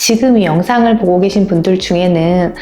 지금 이 영상을 보고 계신 분들 중에는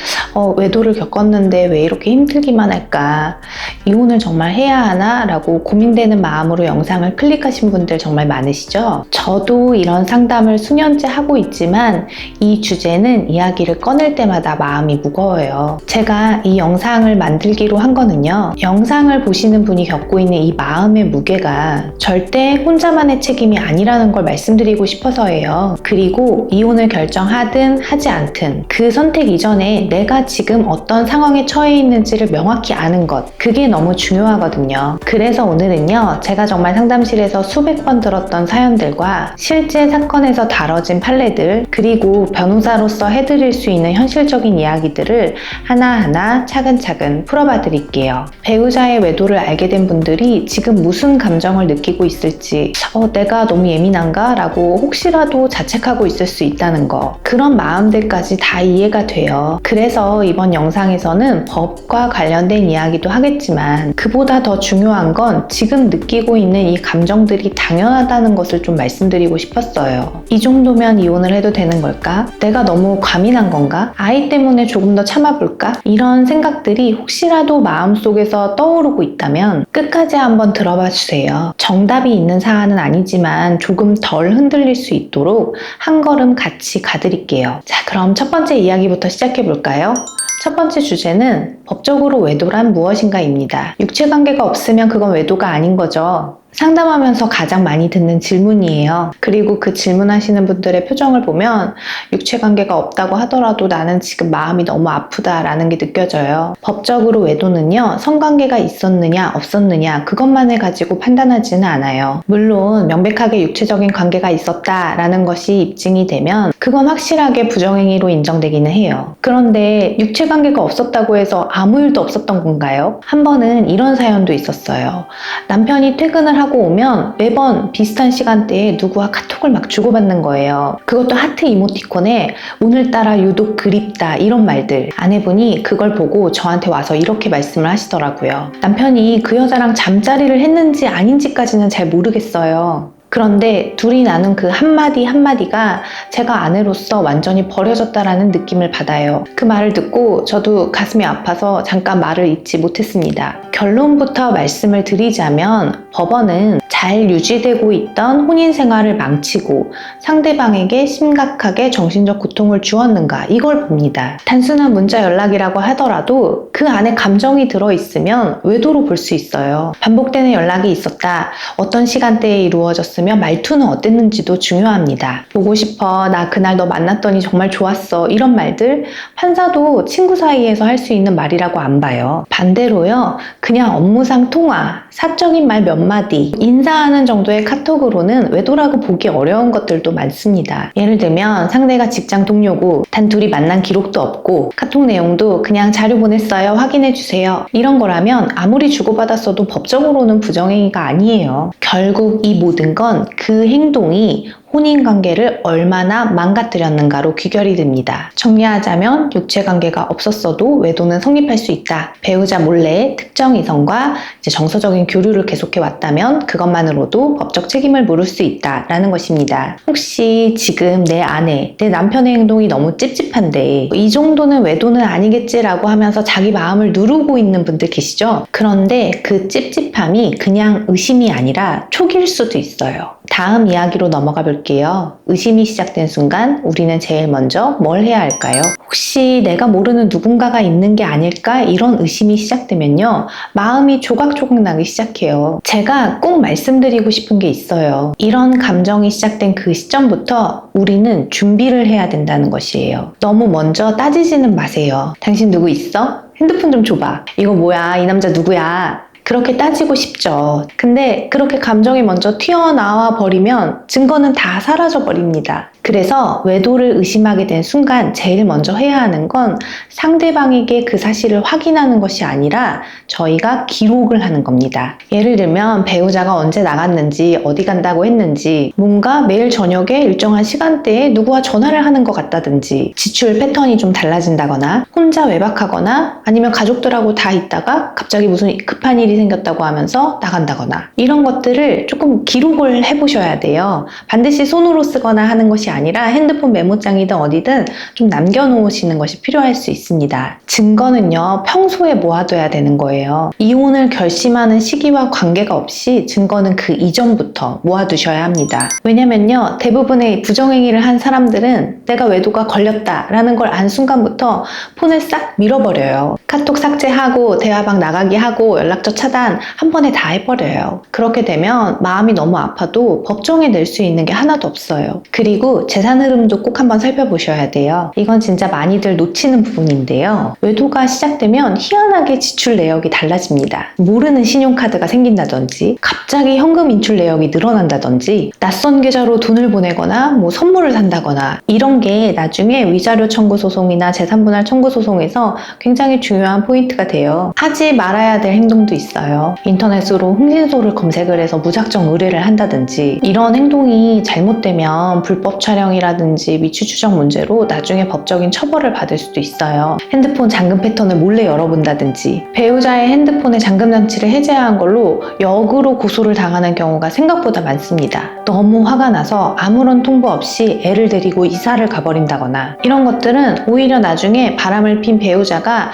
외도를 겪었는데 왜 이렇게 힘들기만 할까? 이혼을 정말 해야 하나? 라고 고민되는 마음으로 영상을 클릭하신 분들 정말 많으시죠? 저도 이런 상담을 수년째 하고 있지만 이 주제는 이야기를 꺼낼 때마다 마음이 무거워요. 제가 이 영상을 만들기로 한 거는요. 영상을 보시는 분이 겪고 있는 이 마음의 무게가 절대 혼자만의 책임이 아니라는 걸 말씀드리고 싶어서예요. 그리고 이혼을 결정하든 하지 않든 그 선택 이전에 내가 지금 어떤 상황에 처해 있는지를 명확히 아는 것, 그게 너무 중요하거든요. 그래서 오늘은요, 제가 정말 상담실에서 수백 번 들었던 사연들과 실제 사건에서 다뤄진 판례들, 그리고 변호사로서 해드릴 수 있는 현실적인 이야기들을 하나하나 차근차근 풀어봐 드릴게요. 배우자의 외도를 알게 된 분들이 지금 무슨 감정을 느끼고 있을지, 내가 너무 예민한가? 라고 혹시라도 자책하고 있을 수 있다는 거, 그런 마음들까지 다 이해가 돼요. 그래서 이번 영상에서는 법과 관련된 이야기도 하겠지만 그보다 더 중요한 건 지금 느끼고 있는 이 감정들이 당연하다는 것을 좀 말씀드리고 싶었어요. 이 정도면 이혼을 해도 되는 걸까? 내가 너무 과민한 건가? 아이 때문에 조금 더 참아볼까? 이런 생각들이 혹시라도 마음속에서 떠오르고 있다면 끝까지 한번 들어봐 주세요. 정답이 있는 사안은 아니지만 조금 덜 흔들릴 수 있도록 한 걸음 같이 가드릴게요. 자, 그럼 첫 번째 이야기부터 시작해 볼까요? 첫 번째 주제는 법적으로 외도란 무엇인가입니다. 육체관계가 없으면 그건 외도가 아닌 거죠. 상담하면서 가장 많이 듣는 질문이에요. 그리고 그 질문하시는 분들의 표정을 보면 육체관계가 없다고 하더라도 나는 지금 마음이 너무 아프다라는 게 느껴져요. 법적으로 외도는요, 성관계가 있었느냐 없었느냐 그것만을 가지고 판단하지는 않아요. 물론 명백하게 육체적인 관계가 있었다라는 것이 입증이 되면 그건 확실하게 부정행위로 인정되기는 해요. 그런데 육체관계가 없었다고 해서 아무 일도 없었던 건가요? 한 번은 이런 사연도 있었어요. 남편이 퇴근을 하고 오면 매번 비슷한 시간대에 누구와 카톡을 막 주고받는 거예요. 그것도 하트 이모티콘에 오늘따라 유독 그립다 이런 말들. 아내분이 그걸 보고 저한테 와서 이렇게 말씀을 하시더라고요. 남편이 그 여자랑 잠자리를 했는지 아닌지까지는 잘 모르겠어요. 그런데 둘이 나눈 그 한마디 한마디가 제가 아내로서 완전히 버려졌다라는 느낌을 받아요. 그 말을 듣고 저도 가슴이 아파서 잠깐 말을 잇지 못했습니다. 결론부터 말씀을 드리자면 법원은 잘 유지되고 있던 혼인 생활을 망치고 상대방에게 심각하게 정신적 고통을 주었는가 이걸 봅니다. 단순한 문자 연락이라고 하더라도 그 안에 감정이 들어있으면 외도로 볼 수 있어요. 반복되는 연락이 있었다. 어떤 시간대에 이루어졌으면 말투는 어땠는지도 중요합니다. 보고 싶어. 나 그날 너 만났더니 정말 좋았어. 이런 말들 판사도 친구 사이에서 할 수 있는 말이라고 안 봐요. 반대로요. 그냥 업무상 통화, 사적인 말 몇 마디, 인사하는 정도의 카톡으로는 외도라고 보기 어려운 것들도 많습니다. 예를 들면 상대가 직장 동료고 단 둘이 만난 기록도 없고 카톡 내용도 그냥 자료 보냈어요. 확인해 주세요. 이런 거라면 아무리 주고받았어도 법적으로는 부정행위가 아니에요. 결국 이 모든 건 그 행동이 혼인관계를 얼마나 망가뜨렸는가로 귀결이 됩니다. 정리하자면 육체관계가 없었어도 외도는 성립할 수 있다. 배우자 몰래 특정 이성과 정서적인 교류를 계속해 왔다면 그것만으로도 법적 책임을 물을 수 있다라는 것입니다. 혹시 지금 내 아내, 내 남편의 행동이 너무 찝찝한데 이 정도는 외도는 아니겠지라고 하면서 자기 마음을 누르고 있는 분들 계시죠? 그런데 그 찝찝함이 그냥 의심이 아니라 촉일 수도 있어요. 다음 이야기로 넘어가 볼게요. 의심이 시작된 순간 우리는 제일 먼저 뭘 해야 할까요? 혹시 내가 모르는 누군가가 있는 게 아닐까? 이런 의심이 시작되면요. 마음이 조각조각 나기 시작해요. 제가 꼭 말씀드리고 싶은 게 있어요. 이런 감정이 시작된 그 시점부터 우리는 준비를 해야 된다는 것이에요. 너무 먼저 따지지는 마세요. 당신 누구 있어? 핸드폰 좀 줘봐. 이거 뭐야? 이 남자 누구야? 그렇게 따지고 싶죠. 근데 그렇게 감정이 먼저 튀어나와 버리면 증거는 다 사라져 버립니다. 그래서 외도를 의심하게 된 순간 제일 먼저 해야 하는 건 상대방에게 그 사실을 확인하는 것이 아니라 저희가 기록을 하는 겁니다. 예를 들면 배우자가 언제 나갔는지, 어디 간다고 했는지, 뭔가 매일 저녁에 일정한 시간대에 누구와 전화를 하는 것 같다든지, 지출 패턴이 좀 달라진다거나, 혼자 외박하거나, 아니면 가족들하고 다 있다가 갑자기 무슨 급한 일이 생겼다고 하면서 나간다거나, 이런 것들을 조금 기록을 해보셔야 돼요. 반드시 손으로 쓰거나 하는 것이 아니라 핸드폰 메모장이든 어디든 좀 남겨놓으시는 것이 필요할 수 있습니다. 증거는요, 평소에 모아둬야 되는 거예요. 이혼을 결심하는 시기와 관계가 없이 증거는 그 이전부터 모아두셔야 합니다. 왜냐면요, 대부분의 부정행위를 한 사람들은 내가 외도가 걸렸다라는 걸 안 순간부터 폰을 싹 밀어버려요. 카톡 삭제하고 대화방 나가기 하고 연락처 차단 한 번에 다 해버려요. 그렇게 되면 마음이 너무 아파도 법정에 낼 수 있는 게 하나도 없어요. 그리고 재산 흐름도 꼭 한번 살펴보셔야 돼요. 이건 진짜 많이들 놓치는 부분인데요. 외도가 시작되면 희한하게 지출 내역이 달라집니다. 모르는 신용카드가 생긴다든지 갑자기 현금 인출 내역이 늘어난다든지 낯선 계좌로 돈을 보내거나 뭐 선물을 산다거나 이런 게 나중에 위자료 청구 소송이나 재산분할 청구 소송에서 굉장히 중요한 포인트가 돼요. 하지 말아야 될 행동도 있어요. 인터넷으로 흥신소를 검색을 해서 무작정 의뢰를 한다든지 이런 행동이 잘못되면 불법 촬영이라든지 위치 추적 문제로 나중에 법적인 처벌을 받을 수도 있어요. 핸드폰 잠금 패턴을 몰래 열어본다든지 배우자의 핸드폰의 잠금 장치를 해제한 걸로 역으로 고소를 당하는 경우가 생각보다 많습니다. 너무 화가 나서 아무런 통보 없이 애를 데리고 이사를 가버린다거나 이런 것들은 오히려 나중에 바람을 핀 배우자가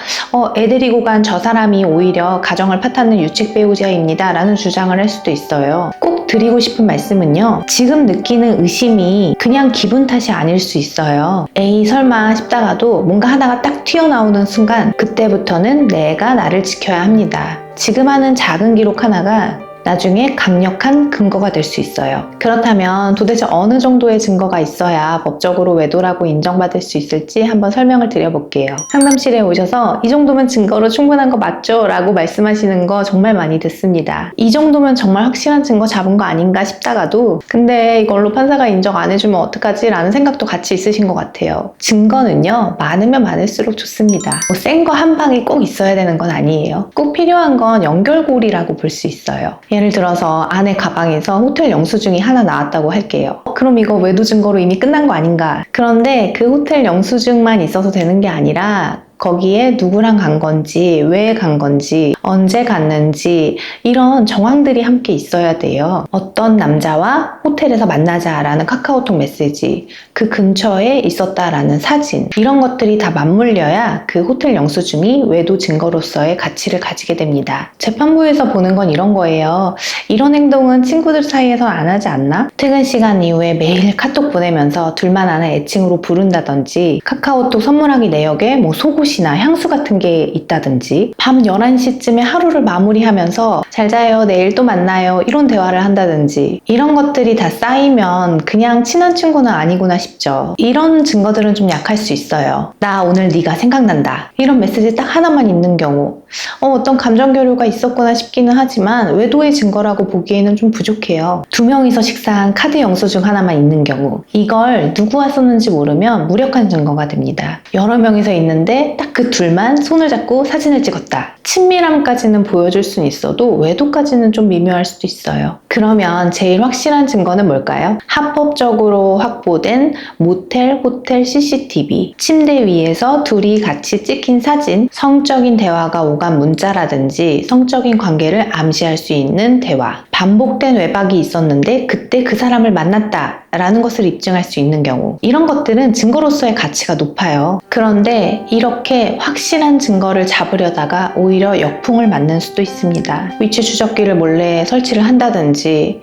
애 데리고 간 저 사람이 오히려 가정을 파탄는 유책 배우자입니다 라는 주장을 할 수도 있어요. 꼭 드리고 싶은 말씀은요, 지금 느끼는 의심이 그냥 기분 탓이 아닐 수 있어요. 에이 설마 싶다가도 뭔가 하다가 딱 튀어나오는 순간 그때부터는 내가 나를 지켜야 합니다. 지금 하는 작은 기록 하나가 나중에 강력한 근거가 될 수 있어요. 그렇다면 도대체 어느 정도의 증거가 있어야 법적으로 외도라고 인정받을 수 있을지 한번 설명을 드려볼게요. 상담실에 오셔서 이 정도면 증거로 충분한 거 맞죠? 라고 말씀하시는 거 정말 많이 듣습니다. 이 정도면 정말 확실한 증거 잡은 거 아닌가 싶다가도 근데 이걸로 판사가 인정 안 해주면 어떡하지? 라는 생각도 같이 있으신 것 같아요. 증거는요, 많으면 많을수록 좋습니다. 뭐 센 거 한 방이 꼭 있어야 되는 건 아니에요. 꼭 필요한 건 연결고리라고 볼 수 있어요. 예를 들어서 아내 가방에서 호텔 영수증이 하나 나왔다고 할게요. 그럼 이거 외도 증거로 이미 끝난 거 아닌가? 그런데 그 호텔 영수증만 있어서 되는 게 아니라 거기에 누구랑 간 건지, 왜 간 건지, 언제 갔는지 이런 정황들이 함께 있어야 돼요. 어떤 남자와 호텔에서 만나자라는 카카오톡 메시지, 그 근처에 있었다라는 사진 이런 것들이 다 맞물려야 그 호텔 영수증이 외도 증거로서의 가치를 가지게 됩니다. 재판부에서 보는 건 이런 거예요. 이런 행동은 친구들 사이에서 안 하지 않나? 퇴근 시간 이후에 매일 카톡 보내면서 둘만 아는 애칭으로 부른다든지 카카오톡 선물하기 내역에 뭐 속옷이나 향수 같은 게 있다든지 밤 11시쯤에 하루를 마무리하면서 잘 자요, 내일 또 만나요 이런 대화를 한다든지 이런 것들이 다 쌓이면 그냥 친한 친구는 아니구나 싶죠. 이런 증거들은 좀 약할 수 있어요. 나 오늘 네가 생각난다 이런 메시지 딱 하나만 있는 경우 어떤 감정 교류가 있었구나 싶기는 하지만 외도의 증거라고 보기에는 좀 부족해요. 두 명이서 식사한 카드 영수증 하나만 있는 경우 이걸 누구와 썼는지 모르면 무력한 증거가 됩니다. 여러 명이서 있는데 딱 그 둘만 손을 잡고 사진을 찍었다. 친밀함까지는 보여줄 수는 있어도 외도까지는 좀 미묘할 수도 있어요. 그러면 제일 확실한 증거는 뭘까요? 합법적으로 확보된 모텔, 호텔 CCTV, 침대 위에서 둘이 같이 찍힌 사진, 성적인 대화가 오간 문자라든지 성적인 관계를 암시할 수 있는 대화, 반복된 외박이 있었는데 그때 그 사람을 만났다 라는 것을 입증할 수 있는 경우 이런 것들은 증거로서의 가치가 높아요. 그런데 이렇게 확실한 증거를 잡으려다가 오히려 역풍을 맞는 수도 있습니다. 위치 추적기를 몰래 설치를 한다든지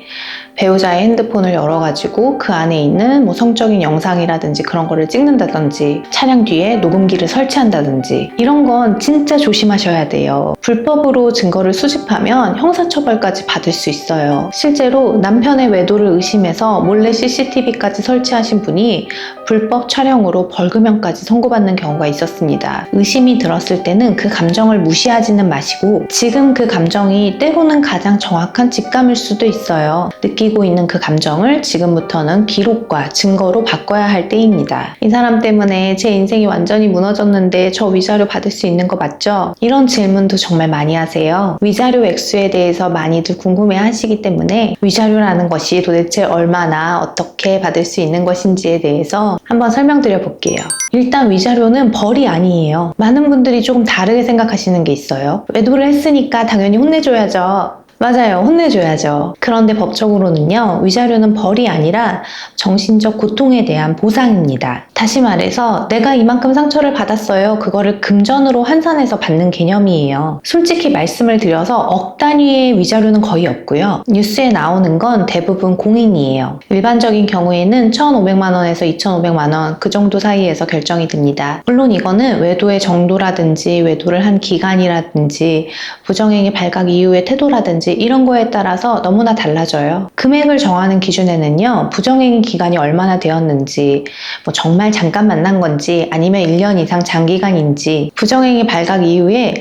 배우자의 핸드폰을 열어가지고 그 안에 있는 뭐 성적인 영상이라든지 그런 거를 찍는다든지 차량 뒤에 녹음기를 설치한다든지 이런 건 진짜 조심하셔야 돼요. 불법으로 증거를 수집하면 형사처벌까지 받을 수 있어요. 실제로 남편의 외도를 의심해서 몰래 CCTV까지 설치하신 분이 불법 촬영으로 벌금형까지 선고받는 경우가 있었습니다. 의심이 들었을 때는 그 감정을 무시하지는 마시고 지금 그 감정이 때로는 가장 정확한 직감일 수도 있어요. 느끼고 있는 그 감정을 지금부터는 기록과 증거로 바꿔야 할 때입니다. 이 사람 때문에 제 인생이 완전히 무너졌는데 저 위자료 받을 수 있는 거 맞죠? 이런 질문도 정말 많이 하세요. 위자료 액수에 대해서 많이들 궁금해 하시기 때문에 위자료라는 것이 도대체 얼마나 어떻게 받을 수 있는 것인지에 대해서 한번 설명드려 볼게요. 일단 위자료는 벌이 아니에요. 많은 분들이 조금 다르게 생각하시는 게 있어요. 외도를 했으니까 당연히 혼내줘야죠. 맞아요. 혼내줘야죠. 그런데 법적으로는요, 위자료는 벌이 아니라 정신적 고통에 대한 보상입니다. 다시 말해서 내가 이만큼 상처를 받았어요. 그거를 금전으로 환산해서 받는 개념이에요. 솔직히 말씀을 드려서 억 단위의 위자료는 거의 없고요. 뉴스에 나오는 건 대부분 공인이에요. 일반적인 경우에는 1,500만 원에서 2,500만 원 그 정도 사이에서 결정이 됩니다. 물론 이거는 외도의 정도라든지 외도를 한 기간이라든지 부정행위 발각 이후의 태도라든지 이런 거에 따라서 너무나 달라져요. 금액을 정하는 기준에는요, 부정행위 기간이 얼마나 되었는지, 뭐 정말 잠깐 만난 건지 아니면 1년 이상 장기간인지, 부정행위 발각 이후에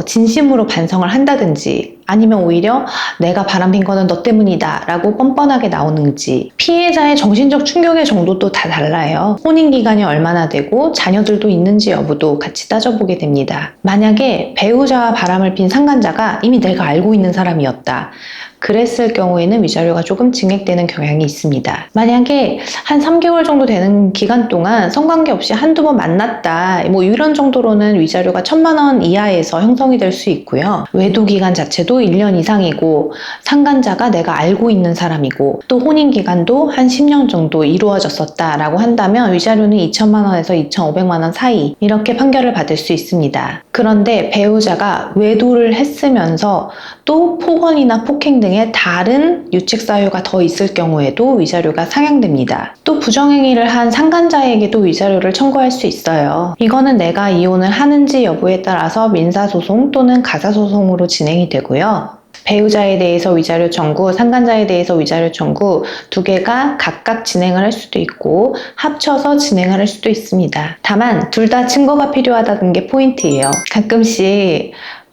진심으로 반성을 한다든지 아니면 오히려 내가 바람핀 거는 너 때문이다 라고 뻔뻔하게 나오는지, 피해자의 정신적 충격의 정도도 다 달라요. 혼인기간이 얼마나 되고 자녀들도 있는지 여부도 같이 따져보게 됩니다. 만약에 배우자와 바람을 핀 상간자가 이미 내가 알고 있는 사람이었다, 그랬을 경우에는 위자료가 조금 증액되는 경향이 있습니다. 만약에 한 3개월 정도 되는 기간 동안 성관계 없이 한두 번 만났다, 뭐 이런 정도로는 위자료가 1,000만 원 이하에서 형성이 될 수 있고요. 외도 기간 자체도 1년 이상이고 상간자가 내가 알고 있는 사람이고 또 혼인 기간도 한 10년 정도 이루어졌었다라고 한다면 위자료는 2,000만 원에서 2,500만 원 사이 이렇게 판결을 받을 수 있습니다. 그런데 배우자가 외도를 했으면서 또 폭언이나 폭행 등의 다른 유책 사유가 더 있을 경우에도 위자료가 상향됩니다. 또 부정행위를 한 상간자에게도 위자료를 청구할 수 있어요. 이거는 내가 이혼을 하는지 여부에 따라서 민사소송 또는 가사소송으로 진행이 되고요. 배우자에 대해서 위자료 청구, 상간자에 대해서 위자료 청구 두 개가 각각 진행을 할 수도 있고 합쳐서 진행을 할 수도 있습니다. 다만 둘 다 증거가 필요하다는 게 포인트예요. 가끔씩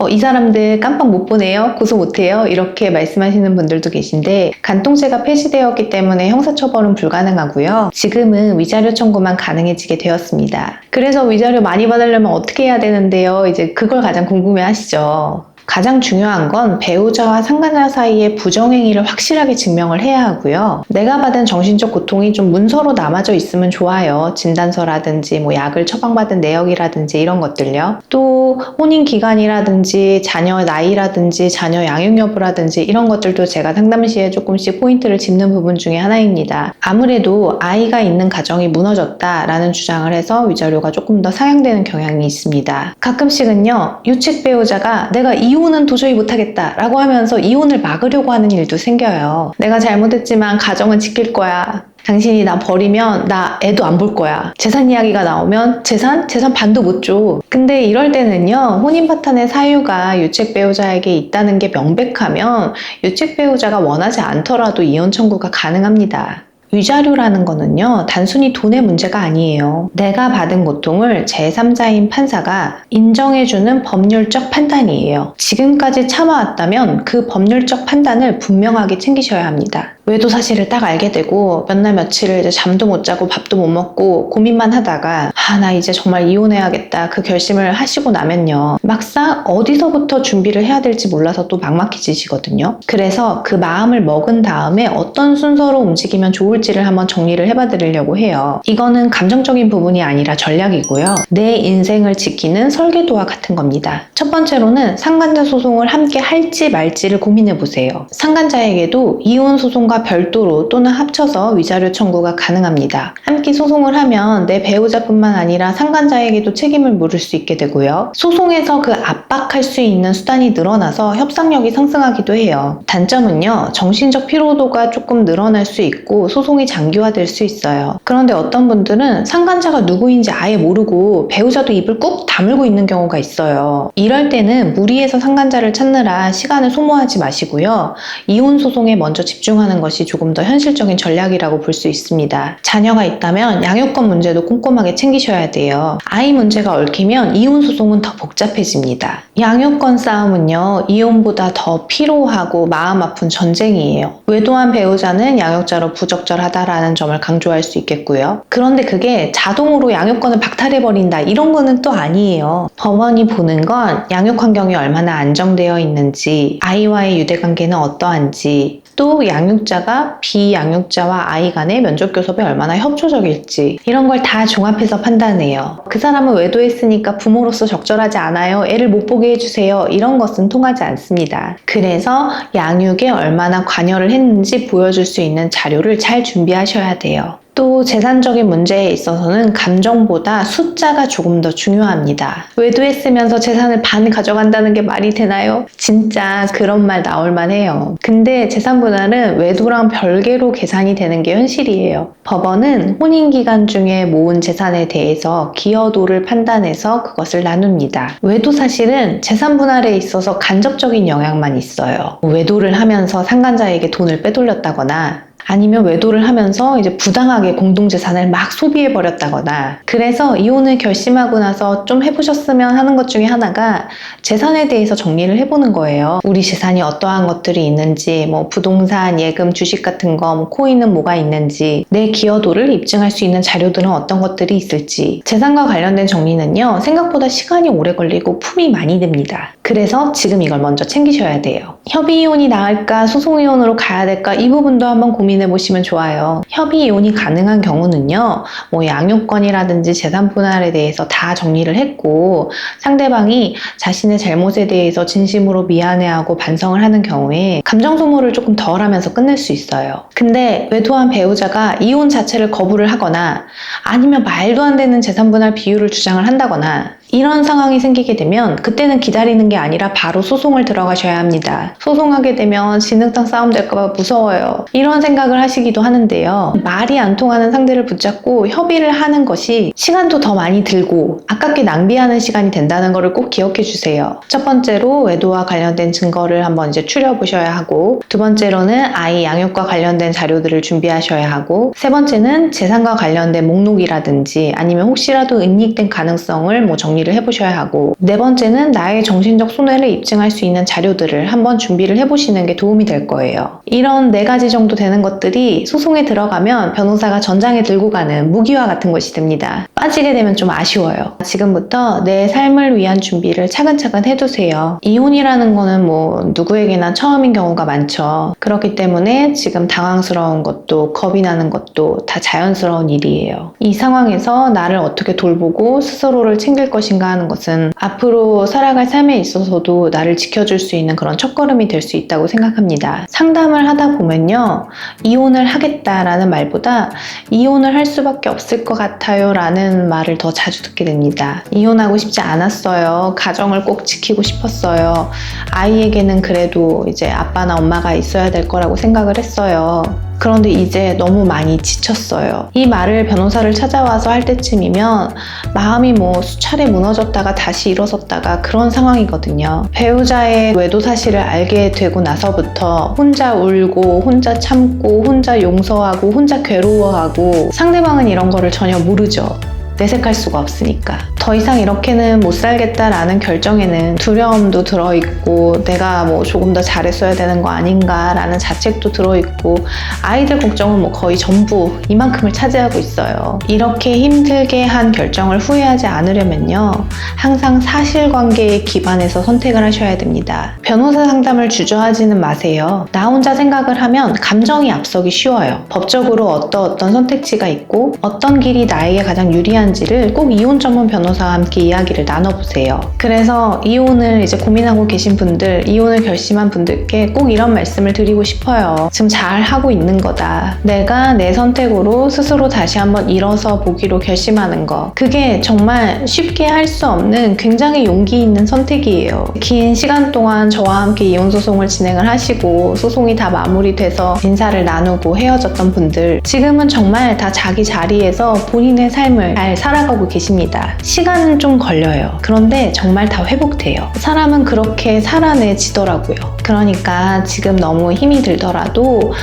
이 사람들 깜빡 못 보네요, 고소 못해요, 이렇게 말씀하시는 분들도 계신데 간통죄가 폐지되었기 때문에 형사처벌은 불가능하고요. 지금은 위자료 청구만 가능해지게 되었습니다. 그래서 위자료 많이 받으려면 어떻게 해야 되는데요? 이제 그걸 가장 궁금해 하시죠. 가장 중요한 건 배우자와 상간자 사이의 부정행위를 확실하게 증명을 해야 하고요. 내가 받은 정신적 고통이 좀 문서로 남아져 있으면 좋아요. 진단서라든지 뭐 약을 처방받은 내역이라든지 이런 것들요. 또 혼인 기간이라든지 자녀 나이라든지 자녀 양육 여부라든지 이런 것들도 제가 상담 시에 조금씩 포인트를 짚는 부분 중에 하나입니다. 아무래도 아이가 있는 가정이 무너졌다라는 주장을 해서 위자료가 조금 더 상향되는 경향이 있습니다. 가끔씩은요, 유책 배우자가 내가 이혼은 도저히 못하겠다 라고 하면서 이혼을 막으려고 하는 일도 생겨요. 내가 잘못했지만 가정은 지킬 거야. 당신이 나 버리면 나 애도 안 볼 거야. 재산 이야기가 나오면 재산 반도 못 줘. 근데 이럴 때는요, 혼인 파탄의 사유가 유책 배우자에게 있다는 게 명백하면 유책 배우자가 원하지 않더라도 이혼 청구가 가능합니다. 위자료라는 거는요, 단순히 돈의 문제가 아니에요. 내가 받은 고통을 제3자인 판사가 인정해주는 법률적 판단이에요. 지금까지 참아왔다면 그 법률적 판단을 분명하게 챙기셔야 합니다. 외도 사실을 딱 알게 되고 몇 날 며칠을 이제 잠도 못 자고 밥도 못 먹고 고민만 하다가 나 이제 정말 이혼해야겠다 그 결심을 하시고 나면요, 막상 어디서부터 준비를 해야 될지 몰라서 또 막막해지시거든요. 그래서 그 마음을 먹은 다음에 어떤 순서로 움직이면 좋을지를 한번 정리를 해봐 드리려고 해요. 이거는 감정적인 부분이 아니라 전략이고요. 내 인생을 지키는 설계도와 같은 겁니다. 첫 번째로는 상간자 소송을 함께 할지 말지를 고민해 보세요. 상간자에게도 이혼 소송과 별도로 또는 합쳐서 위자료 청구가 가능합니다. 함께 소송을 하면 내 배우자뿐만 아니라 상간자에게도 책임을 물을 수 있게 되고요. 소송에서 그 압박할 수 있는 수단이 늘어나서 협상력이 상승하기도 해요. 단점은요, 정신적 피로도가 조금 늘어날 수 있고 소송이 장기화될 수 있어요. 그런데 어떤 분들은 상간자가 누구인지 아예 모르고 배우자도 입을 꾹 다물고 있는 경우가 있어요. 이럴 때는 무리해서 상간자를 찾느라 시간을 소모하지 마시고요. 이혼 소송에 먼저 집중하는 것이 조금 더 현실적인 전략이라고 볼 수 있습니다. 자녀가 있다면 양육권 문제도 꼼꼼하게 챙기셔야 돼요. 아이 문제가 얽히면 이혼 소송은 더 복잡해집니다. 양육권 싸움은요, 이혼보다 더 피로하고 마음 아픈 전쟁이에요. 외도한 배우자는 양육자로 부적절하다라는 점을 강조할 수 있겠고요. 그런데 그게 자동으로 양육권을 박탈해버린다 이런 거는 또 아니에요. 법원이 보는 건 양육 환경이 얼마나 안정되어 있는지, 아이와의 유대관계는 어떠한지, 또 양육자가 비양육자와 아이 간의 면접 교섭에 얼마나 협조적일지 이런 걸 다 종합해서 판단해요. 그 사람은 외도했으니까 부모로서 적절하지 않아요. 애를 못 보게 해주세요. 이런 것은 통하지 않습니다. 그래서 양육에 얼마나 관여를 했는지 보여줄 수 있는 자료를 잘 준비하셔야 돼요. 또 재산적인 문제에 있어서는 감정보다 숫자가 조금 더 중요합니다. 외도했으면서 재산을 반 가져간다는 게 말이 되나요? 진짜 그런 말 나올 만해요. 근데 재산 분할은 외도랑 별개로 계산이 되는 게 현실이에요. 법원은 혼인기간 중에 모은 재산에 대해서 기여도를 판단해서 그것을 나눕니다. 외도 사실은 재산 분할에 있어서 간접적인 영향만 있어요. 외도를 하면서 상간자에게 돈을 빼돌렸다거나 아니면 외도를 하면서 이제 부당하게 공동재산을 막 소비해버렸다거나 그래서 이혼을 결심하고 나서 좀 해보셨으면 하는 것 중에 하나가 재산에 대해서 정리를 해보는 거예요. 우리 재산이 어떠한 것들이 있는지 뭐 부동산, 예금, 주식 같은 거, 뭐 코인은 뭐가 있는지 내 기여도를 입증할 수 있는 자료들은 어떤 것들이 있을지 재산과 관련된 정리는요 생각보다 시간이 오래 걸리고 품이 많이 듭니다. 그래서 지금 이걸 먼저 챙기셔야 돼요. 협의이혼이 나을까 소송이혼으로 가야 될까 이 부분도 한번 고민해 보시면 좋아요. 협의이혼이 가능한 경우는요 뭐 양육권이라든지 재산 분할에 대해서 다 정리를 했고 상대방이 자신의 잘못에 대해서 진심으로 미안해하고 반성을 하는 경우에 감정 소모를 조금 덜 하면서 끝낼 수 있어요. 근데 외도한 배우자가 이혼 자체를 거부를 하거나 아니면 말도 안 되는 재산 분할 비율을 주장을 한다거나 이런 상황이 생기게 되면 그때는 기다리는 게 아니라 바로 소송을 들어가셔야 합니다. 소송하게 되면 진흙탕 싸움 될까봐 무서워요. 이런 생각을 하시기도 하는데요. 말이 안 통하는 상대를 붙잡고 협의를 하는 것이 시간도 더 많이 들고 아깝게 낭비하는 시간이 된다는 것을 꼭 기억해 주세요. 첫 번째로 외도와 관련된 증거를 한번 이제 추려보셔야 하고 두 번째로는 아이 양육과 관련된 자료들을 준비하셔야 하고 세 번째는 재산과 관련된 목록이라든지 아니면 혹시라도 은닉된 가능성을 뭐 정리를 해보셔야 하고 네 번째는 나의 정신적 손해를 입증할 수 있는 자료들을 한번 준비를 해보시는 게 도움이 될 거예요. 이런 네 가지 정도 되는 것들이 소송에 들어가면 변호사가 전장에 들고 가는 무기와 같은 것이 됩니다. 빠지게 되면 좀 아쉬워요. 지금부터 내 삶을 위한 준비를 차근차근 해두세요. 이혼이라는 거는 뭐 누구에게나 처음인 경우가 많죠. 그렇기 때문에 지금 당황스러운 것도 겁이 나는 것도 다 자연스러운 일이에요. 이 상황에서 나를 어떻게 돌보고 스스로를 챙길 것인가 하는 것은 앞으로 살아갈 삶에 있어서도 나를 지켜줄 수 있는 그런 첫걸음이 될 수 있다고 생각합니다. 상담을 하다 보면요. 이혼을 하겠다라는 말보다 이혼을 할 수밖에 없을 것 같아요 라는 말을 더 자주 듣게 됩니다. 이혼하고 싶지 않았어요. 가정을 꼭 지키고 싶었어요. 아이에게는 그래도 이제 아빠나 엄마가 있어야 될 거라고 생각을 했어요. 그런데 이제 너무 많이 지쳤어요. 이 말을 변호사를 찾아와서 할 때쯤이면 마음이 뭐 수차례 무너졌다가 다시 일어섰다가 그런 상황이거든요. 배우자의 외도 사실을 알게 되고 나서부터 혼자 울고 혼자 참고 혼자 용서하고 혼자 괴로워하고 상대방은 이런 거를 전혀 모르죠. 내색할 수가 없으니까. 더 이상 이렇게는 못 살겠다라는 결정에는 두려움도 들어있고 내가 뭐 조금 더 잘했어야 되는 거 아닌가라는 자책도 들어있고 아이들 걱정은 뭐 거의 전부 이만큼을 차지하고 있어요. 이렇게 힘들게 한 결정을 후회하지 않으려면요. 항상 사실관계에 기반해서 선택을 하셔야 됩니다. 변호사 상담을 주저하지는 마세요. 나 혼자 생각을 하면 감정이 앞서기 쉬워요. 법적으로 어떤 선택지가 있고 어떤 길이 나에게 가장 유리한지를 꼭 이혼 전문 변호사와 함께 이야기를 나눠보세요. 그래서 이혼을 이제 고민하고 계신 분들, 이혼을 결심한 분들께 꼭 이런 말씀을 드리고 싶어요. 지금 잘 하고 있는 거다. 내가 내 선택으로 스스로 다시 한번 일어서 보기로 결심하는 거. 그게 정말 쉽게 할 수 없는 굉장히 용기 있는 선택이에요. 긴 시간 동안 저와 함께 이혼 소송을 진행을 하시고 소송이 다 마무리돼서 인사를 나누고 헤어졌던 분들, 지금은 정말 다 자기 자리에서 본인의 삶을 잘 살아가고 계십니다. 시간은 좀 걸려요. 그런데 정말 다 회복돼요. 사람은 그렇게 살아내지더라고요. 그러니까 지금 너무 힘이 들더라도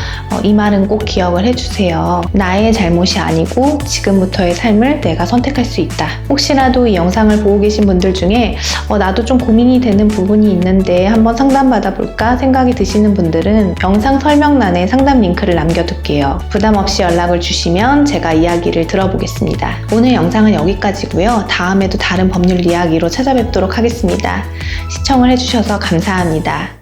이 말은 꼭 기억을 해주세요. 나의 잘못이 아니고 지금부터의 삶을 내가 선택할 수 있다. 혹시라도 이 영상을 보고 계신 분들 중에 나도 좀 고민이 되는 부분이 있는데 한번 상담받아 볼까 생각이 드시는 분들은 영상 설명란에 상담 링크를 남겨둘게요. 부담 없이 연락을 주시면 제가 이야기를 들어보겠습니다. 오늘 영상은 여기까지고요. 다음에도 다른 법률 이야기로 찾아뵙도록 하겠습니다. 시청을 해주셔서 감사합니다.